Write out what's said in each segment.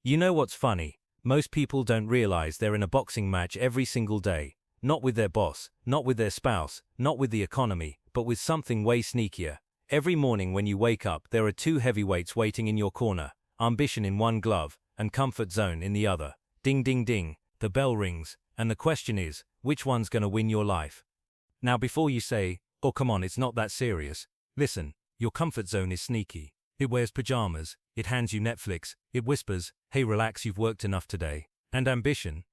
You know what's funny? Most people don't realize they're in a boxing match every single day. Not with their boss, not with their spouse, not with the economy, but with something way sneakier. Every morning when you wake up, there are two heavyweights waiting in your corner. Ambition in one glove, and comfort zone in the other. Ding ding ding, the bell rings, and the question is, which one's gonna win your life? Now before you say, oh come on, it's not that serious. Listen, your comfort zone is sneaky. It wears pajamas, it hands you Netflix, it whispers, hey relax, you've worked enough today. And ambition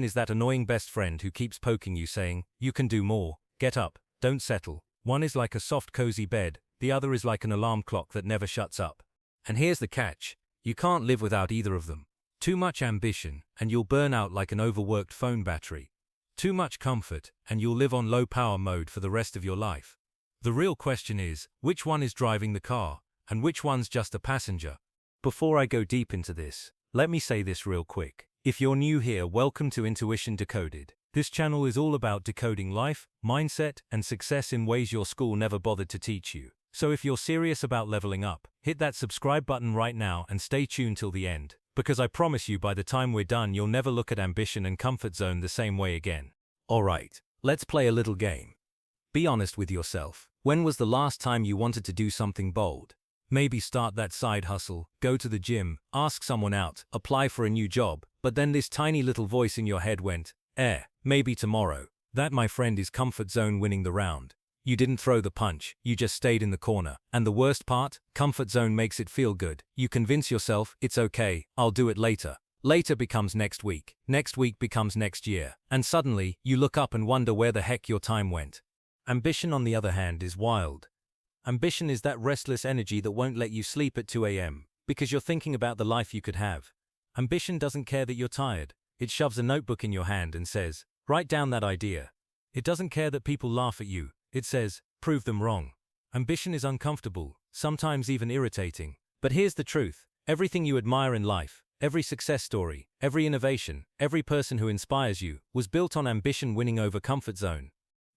is that annoying best friend who keeps poking you saying, you can do more, get up, don't settle. One is like a soft cozy bed, the other is like an alarm clock that never shuts up. And here's the catch, you can't live without either of them. Too much ambition, and you'll burn out like an overworked phone battery. Too much comfort, and you'll live on low power mode for the rest of your life. The real question is, which one is driving the car, and which one's just a passenger? Before I go deep into this, let me say this real quick. If you're new here, welcome to Intuition Decoded. This channel is all about decoding life, mindset, and success in ways your school never bothered to teach you. So if you're serious about leveling up, hit that subscribe button right now and stay tuned till the end. Because I promise you by the time we're done you'll never look at ambition and comfort zone the same way again. Alright, let's play a little game. Be honest with yourself. When was the last time you wanted to do something bold? Maybe start that side hustle, go to the gym, ask someone out, apply for a new job, but then this tiny little voice in your head went, maybe tomorrow. That, my friend, is comfort zone winning the round. You didn't throw the punch, you just stayed in the corner. And the worst part, comfort zone makes it feel good. You convince yourself, it's okay, I'll do it later. Later becomes next week becomes next year. And suddenly, you look up and wonder where the heck your time went. Ambition, on the other hand, is wild. Ambition is that restless energy that won't let you sleep at 2 a.m. because you're thinking about the life you could have. Ambition doesn't care that you're tired. It shoves a notebook in your hand and says, write down that idea. It doesn't care that people laugh at you. It says, prove them wrong. Ambition is uncomfortable, sometimes even irritating. But here's the truth. Everything you admire in life, every success story, every innovation, every person who inspires you, was built on ambition winning over comfort zone.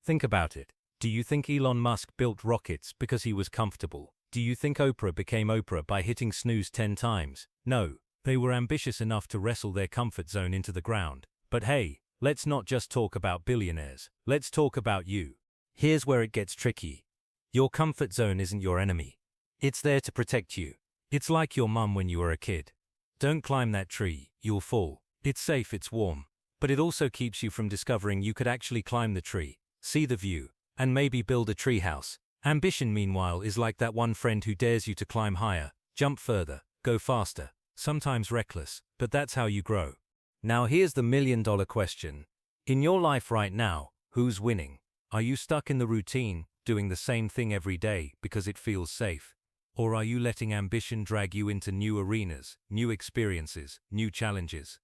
Think about it. Do you think Elon Musk built rockets because he was comfortable? Do you think Oprah became Oprah by hitting snooze 10 times? No, they were ambitious enough to wrestle their comfort zone into the ground. But hey, let's not just talk about billionaires. Let's talk about you. Here's where it gets tricky. Your comfort zone isn't your enemy. It's there to protect you. It's like your mum when you were a kid. Don't climb that tree, you'll fall. It's safe, it's warm. But it also keeps you from discovering you could actually climb the tree, see the view, and maybe build a treehouse. Ambition, meanwhile, is like that one friend who dares you to climb higher, jump further, go faster, sometimes reckless, but that's how you grow. Now here's the million-dollar question. In your life right now, who's winning? Are you stuck in the routine, doing the same thing every day because it feels safe? Or are you letting ambition drag you into new arenas, new experiences, new challenges?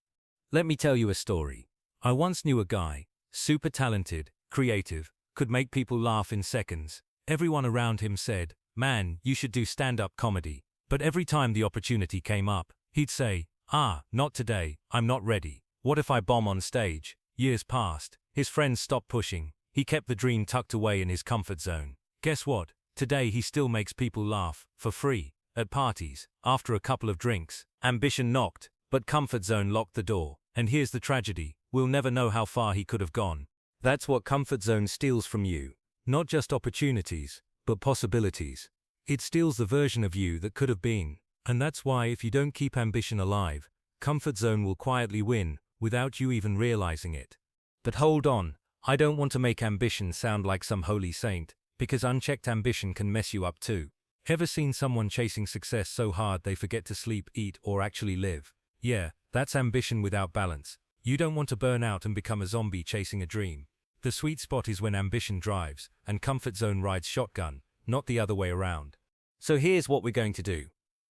Let me tell you a story. I once knew a guy, super talented, creative, could make people laugh in seconds. Everyone around him said, man, you should do stand-up comedy. But every time the opportunity came up, he'd say, not today, I'm not ready. What if I bomb on stage? Years passed. His friends stopped pushing. He kept the dream tucked away in his comfort zone. Guess what? Today he still makes people laugh, for free, at parties, after a couple of drinks. Ambition knocked, but comfort zone locked the door. And here's the tragedy, we'll never know how far he could have gone. That's what comfort zone steals from you. Not just opportunities, but possibilities. It steals the version of you that could have been. And that's why if you don't keep ambition alive, comfort zone will quietly win, without you even realizing it. But hold on, I don't want to make ambition sound like some holy saint, because unchecked ambition can mess you up too. Ever seen someone chasing success so hard they forget to sleep, eat, or actually live? Yeah, that's ambition without balance. You don't want to burn out and become a zombie chasing a dream. The sweet spot is when ambition drives, and comfort zone rides shotgun, not the other way around. So here's what we're going to do.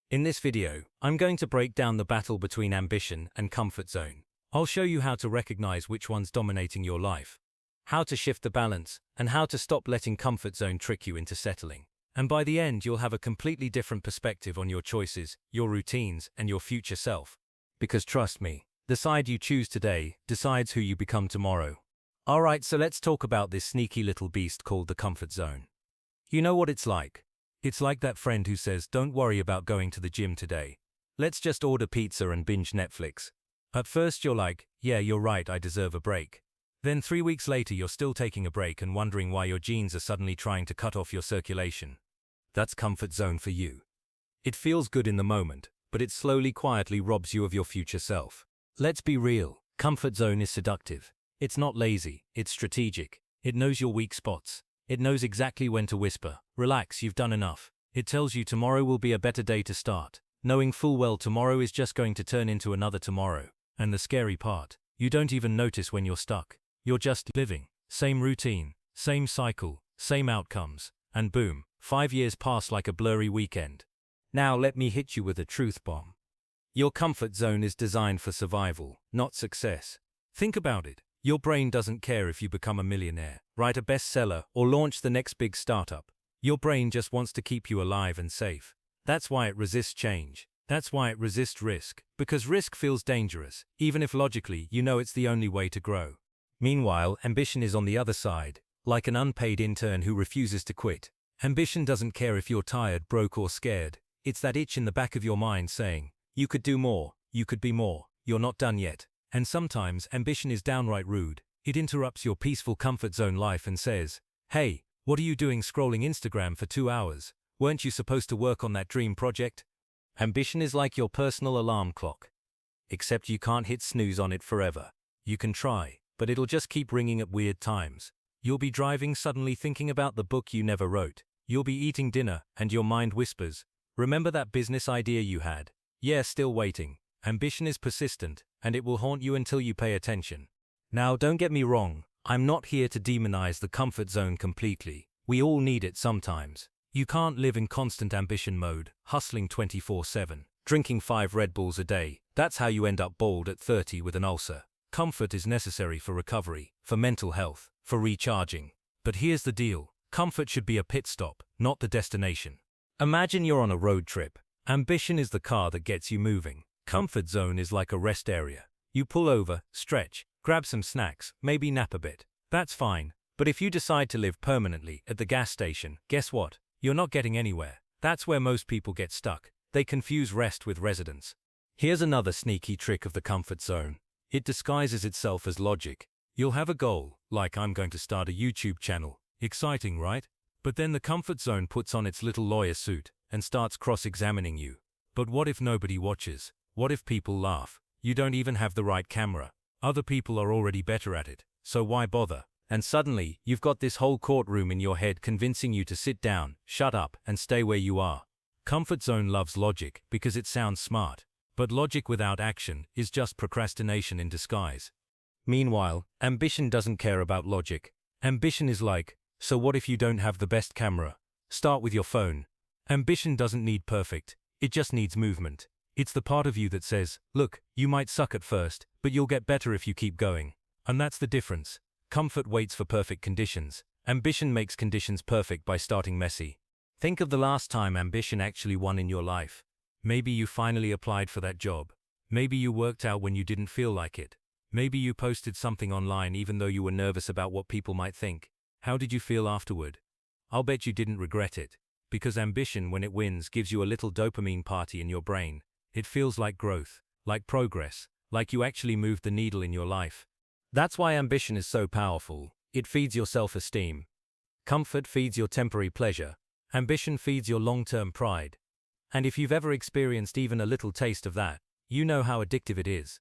In this video, I'm going to break down the battle between ambition and comfort zone. I'll show you how to recognize which one's dominating your life, how to shift the balance, and how to stop letting comfort zone trick you into settling. And by the end, you'll have a completely different perspective on your choices, your routines, and your future self. Because trust me, the side you choose today decides who you become tomorrow. Alright, so let's talk about this sneaky little beast called the comfort zone. You know what it's like? It's like that friend who says, don't worry about going to the gym today. Let's just order pizza and binge Netflix. At first you're like, yeah, you're right, I deserve a break. Then 3 weeks later you're still taking a break and wondering why your genes are suddenly trying to cut off your circulation. That's comfort zone for you. It feels good in the moment, but it slowly quietly robs you of your future self. Let's be real, comfort zone is seductive. It's not lazy, it's strategic. It knows your weak spots. It knows exactly when to whisper, relax, you've done enough. It tells you tomorrow will be a better day to start, knowing full well tomorrow is just going to turn into another tomorrow. And the scary part, you don't even notice when you're stuck. You're just living, same routine, same cycle, same outcomes, and boom, 5 years pass like a blurry weekend. Now let me hit you with a truth bomb. Your comfort zone is designed for survival, not success. Think about it. Your brain doesn't care if you become a millionaire, write a bestseller, or launch the next big startup. Your brain just wants to keep you alive and safe. That's why it resists change. That's why it resists risk, because risk feels dangerous, even if logically you know it's the only way to grow. Meanwhile, ambition is on the other side, like an unpaid intern who refuses to quit. Ambition doesn't care if you're tired, broke, or scared. It's that itch in the back of your mind saying, you could do more, you could be more, you're not done yet. And sometimes ambition is downright rude. It interrupts your peaceful comfort zone life and says, hey, what are you doing scrolling Instagram for 2 hours? Weren't you supposed to work on that dream project? Ambition is like your personal alarm clock. Except you can't hit snooze on it forever. You can try, but it'll just keep ringing at weird times. You'll be driving suddenly thinking about the book you never wrote. You'll be eating dinner and your mind whispers, remember that business idea you had? Yeah, still waiting. Ambition is persistent, and it will haunt you until you pay attention. Now don't get me wrong, I'm not here to demonize the comfort zone completely. We all need it sometimes. You can't live in constant ambition mode, hustling 24/7, drinking 5 Red Bulls a day. That's how you end up bald at 30 with an ulcer. Comfort is necessary for recovery, for mental health, for recharging. But here's the deal, comfort should be a pit stop, not the destination. Imagine you're on a road trip. Ambition is the car that gets you moving. Comfort zone is like a rest area. You pull over, stretch, grab some snacks, maybe nap a bit. That's fine. But if you decide to live permanently at the gas station, guess what? You're not getting anywhere. That's where most people get stuck. They confuse rest with residence. Here's another sneaky trick of the comfort zone. It disguises itself as logic. You'll have a goal, like I'm going to start a YouTube channel. Exciting, right? But then the comfort zone puts on its little lawyer suit and starts cross-examining you. But what if nobody watches? What if people laugh? You don't even have the right camera. Other people are already better at it, so why bother? And suddenly, you've got this whole courtroom in your head convincing you to sit down, shut up, and stay where you are. Comfort zone loves logic because it sounds smart. But logic without action is just procrastination in disguise. Meanwhile, ambition doesn't care about logic. Ambition is like, so what if you don't have the best camera? Start with your phone. Ambition doesn't need perfect, it just needs movement. It's the part of you that says, look, you might suck at first, but you'll get better if you keep going. And that's the difference. Comfort waits for perfect conditions. Ambition makes conditions perfect by starting messy. Think of the last time ambition actually won in your life. Maybe you finally applied for that job. Maybe you worked out when you didn't feel like it. Maybe you posted something online even though you were nervous about what people might think. How did you feel afterward? I'll bet you didn't regret it. Because ambition, when it wins, gives you a little dopamine party in your brain. It feels like growth, like progress, like you actually moved the needle in your life. That's why ambition is so powerful. It feeds your self-esteem. Comfort feeds your temporary pleasure. Ambition feeds your long-term pride. And if you've ever experienced even a little taste of that, you know how addictive it is.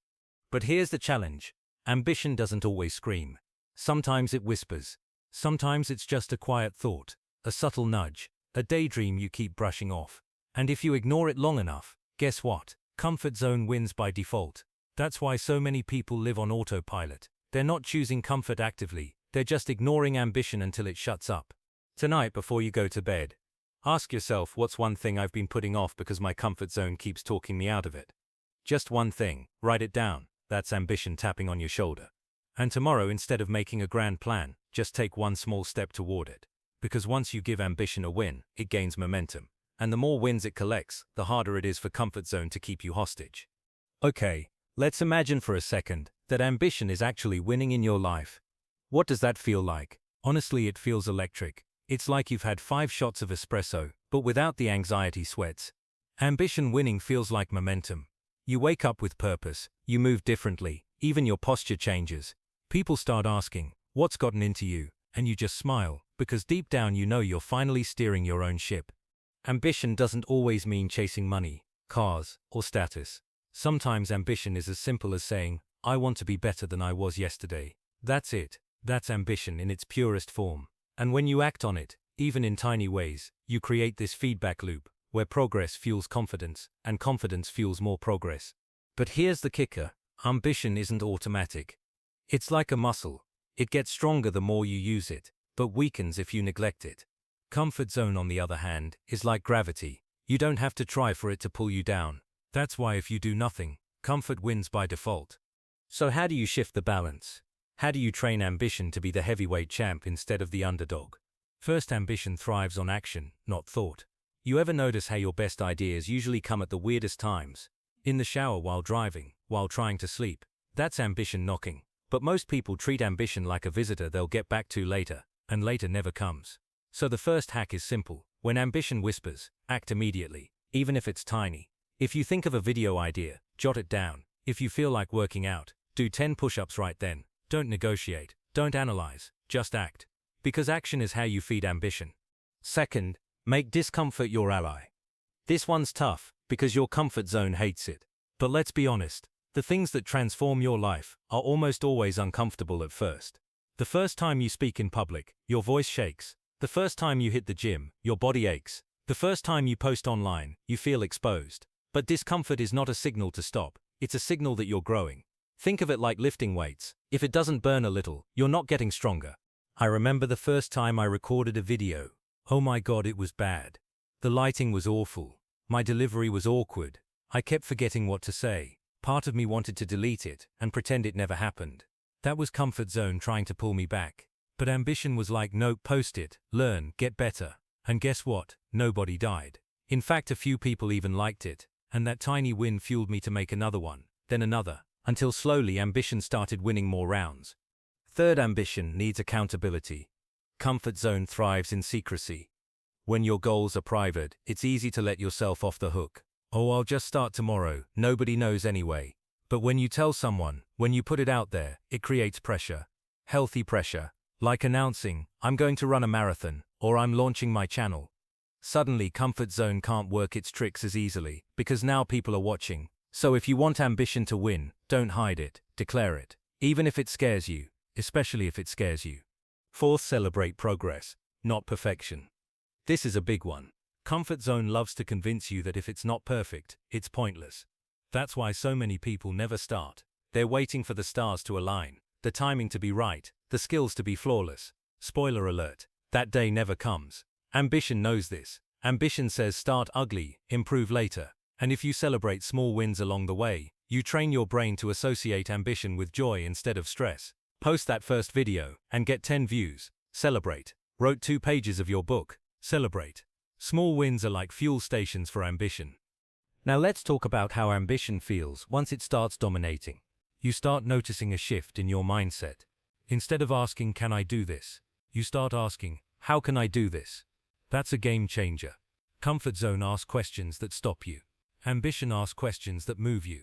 But here's the challenge. Ambition doesn't always scream. Sometimes it whispers. Sometimes it's just a quiet thought, a subtle nudge, a daydream you keep brushing off. And if you ignore it long enough, guess what? Comfort zone wins by default. That's why so many people live on autopilot. They're not choosing comfort actively, they're just ignoring ambition until it shuts up. Tonight before you go to bed, ask yourself, what's one thing I've been putting off because my comfort zone keeps talking me out of it? Just one thing, write it down. That's ambition tapping on your shoulder. And tomorrow, instead of making a grand plan, just take one small step toward it. Because once you give ambition a win, it gains momentum. And the more wins it collects, the harder it is for comfort zone to keep you hostage. Okay, let's imagine for a second that ambition is actually winning in your life. What does that feel like? Honestly, it feels electric. It's like you've had 5 shots of espresso, but without the anxiety sweats. Ambition winning feels like momentum. You wake up with purpose, you move differently, even your posture changes. People start asking, what's gotten into you? And you just smile, because deep down you know you're finally steering your own ship. Ambition doesn't always mean chasing money, cars, or status. Sometimes ambition is as simple as saying, I want to be better than I was yesterday. That's it. That's ambition in its purest form. And when you act on it, even in tiny ways, you create this feedback loop, where progress fuels confidence, and confidence fuels more progress. But here's the kicker, ambition isn't automatic. It's like a muscle. It gets stronger the more you use it, but weakens if you neglect it. Comfort zone, on the other hand, is like gravity. You don't have to try for it to pull you down. That's why if you do nothing, comfort wins by default. So how do you shift the balance? How do you train ambition to be the heavyweight champ instead of the underdog? First, ambition thrives on action, not thought. You ever notice how your best ideas usually come at the weirdest times? In the shower, while driving, while trying to sleep. That's ambition knocking. But most people treat ambition like a visitor they'll get back to later, and later never comes. So the first hack is simple. When ambition whispers, act immediately, even if it's tiny. If you think of a video idea, jot it down. If you feel like working out, do 10 push-ups right then. Don't negotiate, don't analyze, just act. Because action is how you feed ambition. Second, make discomfort your ally. This one's tough, because your comfort zone hates it. But let's be honest, the things that transform your life are almost always uncomfortable at first. The first time you speak in public, your voice shakes. The first time you hit the gym, your body aches. The first time you post online, you feel exposed. But discomfort is not a signal to stop, it's a signal that you're growing. Think of it like lifting weights. If it doesn't burn a little, you're not getting stronger. I remember the first time I recorded a video. Oh my God, it was bad. The lighting was awful. My delivery was awkward. I kept forgetting what to say. Part of me wanted to delete it and pretend it never happened. That was comfort zone trying to pull me back. But ambition was like, no, post it, learn, get better. And guess what? Nobody died. In fact, a few people even liked it. And that tiny win fueled me to make another one, then another, until slowly ambition started winning more rounds. Third, ambition needs accountability. Comfort zone thrives in secrecy. When your goals are private, it's easy to let yourself off the hook. Oh, I'll just start tomorrow, nobody knows anyway. But when you tell someone, when you put it out there, it creates pressure. Healthy pressure. Like announcing, I'm going to run a marathon, or I'm launching my channel. Suddenly, comfort zone can't work its tricks as easily, because now people are watching. So if you want ambition to win, don't hide it, declare it. Even if it scares you, especially if it scares you. Fourth, celebrate progress, not perfection. This is a big one. Comfort zone loves to convince you that if it's not perfect, it's pointless. That's why so many people never start. They're waiting for the stars to align, the timing to be right, the skills to be flawless. Spoiler alert, that day never comes. Ambition knows this. Ambition says start ugly, improve later. And if you celebrate small wins along the way, you train your brain to associate ambition with joy instead of stress. Post that first video and get 10 views. Celebrate. Wrote 2 pages of your book. Celebrate. Small wins are like fuel stations for ambition. Now let's talk about how ambition feels once it starts dominating. You start noticing a shift in your mindset. Instead of asking, can I do this? You start asking, how can I do this? That's a game changer. Comfort zone asks questions that stop you. Ambition asks questions that move you.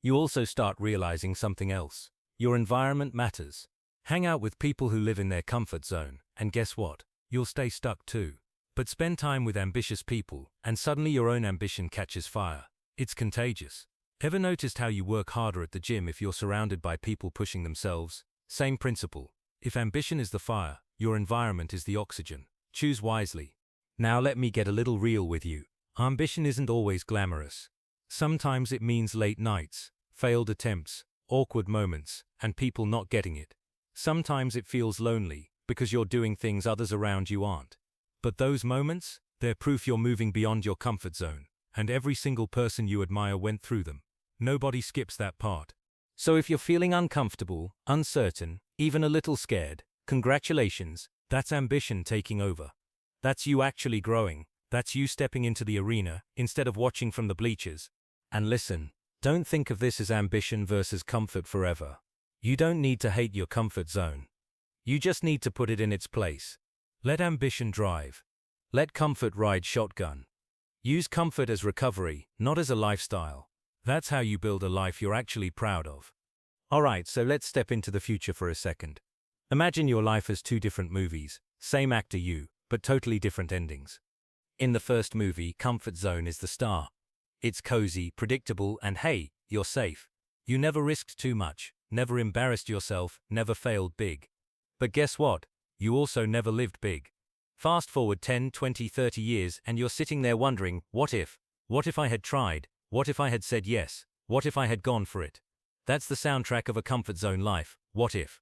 You also start realizing something else. Your environment matters. Hang out with people who live in their comfort zone, and guess what? You'll stay stuck too. But spend time with ambitious people, and suddenly your own ambition catches fire. It's contagious. Ever noticed how you work harder at the gym if you're surrounded by people pushing themselves? Same principle. If ambition is the fire, your environment is the oxygen. Choose wisely. Now let me get a little real with you. Ambition isn't always glamorous. Sometimes it means late nights, failed attempts, awkward moments, and people not getting it. Sometimes it feels lonely, because you're doing things others around you aren't. But those moments, they're proof you're moving beyond your comfort zone, and every single person you admire went through them. Nobody skips that part. So if you're feeling uncomfortable, uncertain, even a little scared, congratulations, that's ambition taking over. That's you actually growing. That's you stepping into the arena, instead of watching from the bleachers. And listen, don't think of this as ambition versus comfort forever. You don't need to hate your comfort zone. You just need to put it in its place. Let ambition drive. Let comfort ride shotgun. Use comfort as recovery, not as a lifestyle. That's how you build a life you're actually proud of. Alright, so let's step into the future for a second. Imagine your life as two different movies, same actor you, but totally different endings. In the first movie, comfort zone is the star. It's cozy, predictable, and hey, you're safe. You never risked too much, never embarrassed yourself, never failed big. But guess what? You also never lived big. Fast forward 10, 20, 30 years and you're sitting there wondering, what if? What if I had tried? What if I had said yes? What if I had gone for it? That's the soundtrack of a comfort zone life, what if?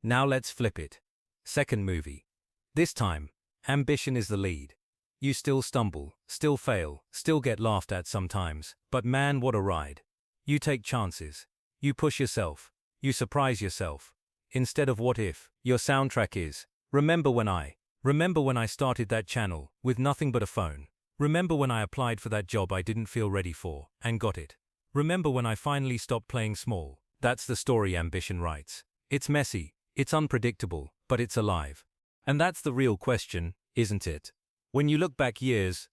Now let's flip it. Second movie. This time, ambition is the lead. You still stumble, still fail, still get laughed at sometimes, but man, what a ride. You take chances. You push yourself. You surprise yourself. Instead of what if, your soundtrack is, remember when I started that channel, with nothing but a phone. Remember when I applied for that job I didn't feel ready for, and got it. Remember when I finally stopped playing small. That's the story ambition writes. It's messy, it's unpredictable, but it's alive. And that's the real question, isn't it? When you look back years,